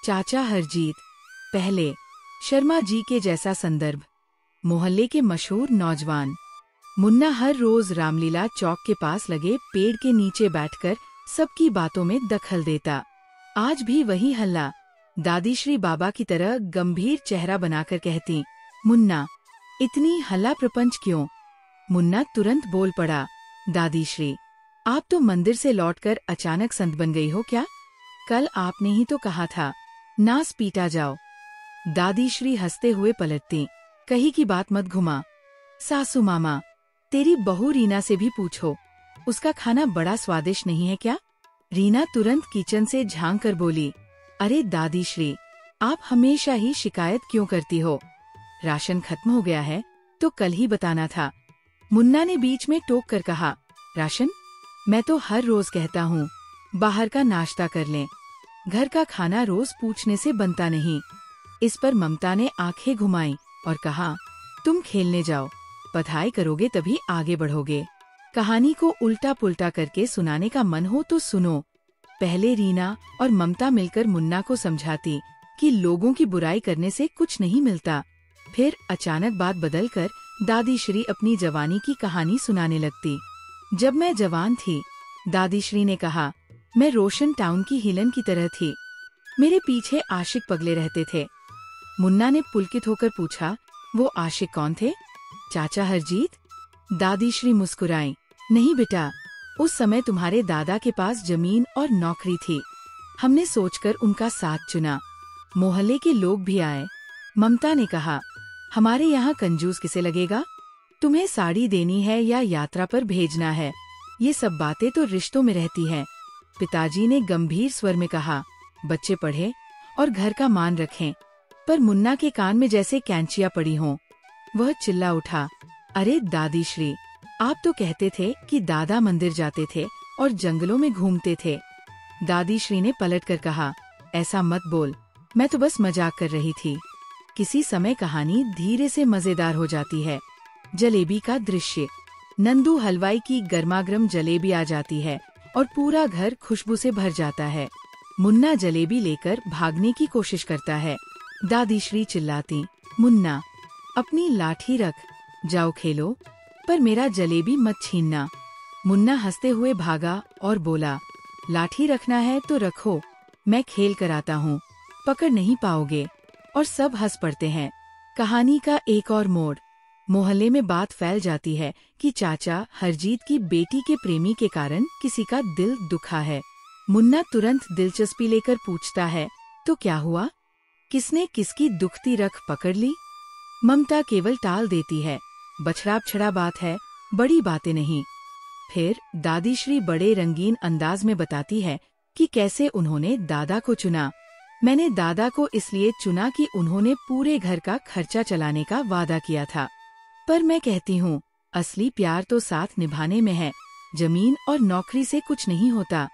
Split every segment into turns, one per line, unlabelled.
चाचा हरजीत। पहले शर्मा जी के जैसा संदर्भ। मोहल्ले के मशहूर नौजवान। मुन्ना हर रोज रामलीला चौक के पास लगे पेड़ के नीचे बैठकर सबकी बातों में दखल देता। आज भी वही हल्ला। दादी श्री बाबा की तरह गंभीर चेहरा बनाकर कहती, मुन्ना, इतनी हल्ला प्रपंच क्यों? मुन्ना तुरंत बोल पड़ा, दादी श्री, आप तो मंदिर से लौटकर अचानक संत बन गई हो क्या? कल आपने ही तो कहा था, नास पीटा जाओ। दादी श्री हंसते हुए पलटती, कहीं की बात मत घुमा। सासू मामा, तेरी बहू रीना से भी पूछो, उसका खाना बड़ा स्वादिष्ट नहीं है क्या? रीना तुरंत किचन से झांक कर बोली, अरे दादी श्री, आप हमेशा ही शिकायत क्यों करती हो? राशन खत्म हो गया है तो कल ही बताना था। मुन्ना ने बीच में टोक कर कहा, राशन? मैं तो हर रोज कहता हूँ बाहर का नाश्ता कर लें, घर का खाना रोज पूछने से बनता नहीं। इस पर ममता ने आंखें घुमाई और कहा, तुम खेलने जाओ, पढ़ाई करोगे तभी आगे बढ़ोगे। कहानी को उल्टा पुल्टा करके सुनाने का मन हो तो सुनो। पहले रीना और ममता मिलकर मुन्ना को समझाती कि लोगों की बुराई करने से कुछ नहीं मिलता। फिर अचानक बात बदलकर दादी श्री अपनी जवानी की कहानी सुनाने लगती। जब मैं जवान थी, दादी श्री ने कहा, मैं रोशन टाउन की हिलन की तरह थी। मेरे पीछे आशिक पगले रहते थे। मुन्ना ने पुलकित होकर पूछा, वो आशिक कौन थे? चाचा हरजीत? दादी श्री मुस्कुराई, नहीं बेटा, उस समय तुम्हारे दादा के पास जमीन और नौकरी थी। हमने सोचकर उनका साथ चुना। मोहल्ले के लोग भी आए। ममता ने कहा, हमारे यहाँ कंजूस किसे लगेगा? तुम्हें साड़ी देनी है या यात्रा पर भेजना है, ये सब बातें तो रिश्तों में रहती हैं। पिताजी ने गंभीर स्वर में कहा, बच्चे पढ़े और घर का मान रखें। पर मुन्ना के कान में जैसे कैंचियां पड़ी हों। वह चिल्ला उठा, अरे दादी श्री, आप तो कहते थे कि दादा मंदिर जाते थे और जंगलों में घूमते थे। दादी श्री ने पलट कर कहा, ऐसा मत बोल, मैं तो बस मजाक कर रही थी। किसी समय कहानी धीरे से मजेदार हो जाती है। जलेबी का दृश्य। नंदू हलवाई की गर्मागर्म जलेबी आ जाती है और पूरा घर खुशबू से भर जाता है। मुन्ना जलेबी लेकर भागने की कोशिश करता है। दादी श्री चिल्लाती, मुन्ना, अपनी लाठी रख, जाओ खेलो, पर मेरा जलेबी मत छीनना। मुन्ना हंसते हुए भागा और बोला, लाठी रखना है तो रखो, मैं खेल कर आता हूँ, पकड़ नहीं पाओगे। और सब हंस पड़ते हैं। कहानी का एक और मोड़। मोहल्ले में बात फैल जाती है कि चाचा हरजीत की बेटी के प्रेमी के कारण किसी का दिल दुखा है। मुन्ना तुरंत दिलचस्पी लेकर पूछता है, तो क्या हुआ? किसने किसकी दुखती रख पकड़ ली? ममता केवल टाल देती है, बछड़ा छड़ा बात है, बड़ी बातें नहीं। फिर दादी श्री बड़े रंगीन अंदाज में बताती है कि कैसे उन्होंने दादा को चुना। मैंने दादा को इसलिए चुना कि उन्होंने पूरे घर का खर्चा चलाने का वादा किया था। पर मैं कहती हूँ, असली प्यार तो साथ निभाने में है, जमीन और नौकरी से कुछ नहीं होता।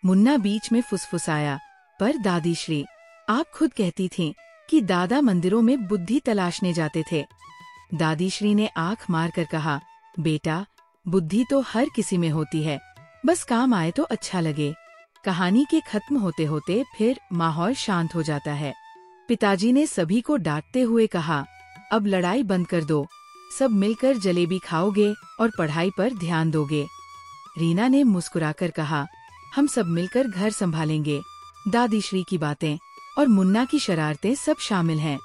मुन्ना बीच में फुसफुसाया, पर दादी श्री, आप खुद कहती थीं कि दादा मंदिरों में बुद्धि तलाशने जाते थे। दादी श्री ने आंख मार कर कहा, बेटा, बुद्धि तो हर किसी में होती है, बस काम आए तो अच्छा लगे। कहानी के खत्म होते होते फिर माहौल शांत हो जाता है। पिताजी ने सभी को डांटते हुए कहा, अब लड़ाई बंद कर दो, सब मिलकर जलेबी खाओगे और पढ़ाई पर ध्यान दोगे। रीना ने मुस्कुराकर कहा, हम सब मिलकर घर संभालेंगे। दादी श्री की बातें और मुन्ना की शरारतें सब शामिल हैं।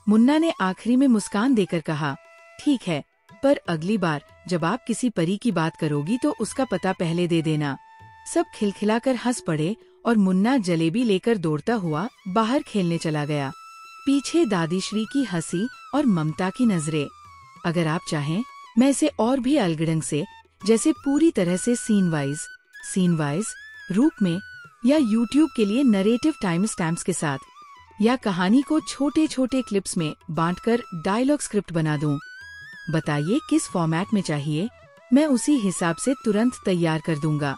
मुन्ना ने आखिरी में मुस्कान देकर कहा, ठीक है, पर अगली बार जब आप किसी परी की बात करोगी तो उसका पता पहले दे देना। सब खिलखिलाकर हंस पड़े और मुन्ना जलेबी लेकर दौड़ता हुआ बाहर खेलने चला गया। पीछे दादी श्री की हंसी और ममता की नजरें। अगर आप चाहें, मैं इसे और भी अलगड़ंग से, जैसे पूरी तरह से सीन वाइज रूप में, या यूट्यूब के लिए नरेटिव टाइम स्टैम्प्स के साथ, या कहानी को छोटे छोटे क्लिप्स में बांटकर डायलॉग स्क्रिप्ट बना दूं। बताइए किस फॉर्मेट में चाहिए, मैं उसी हिसाब से तुरंत तैयार कर दूंगा।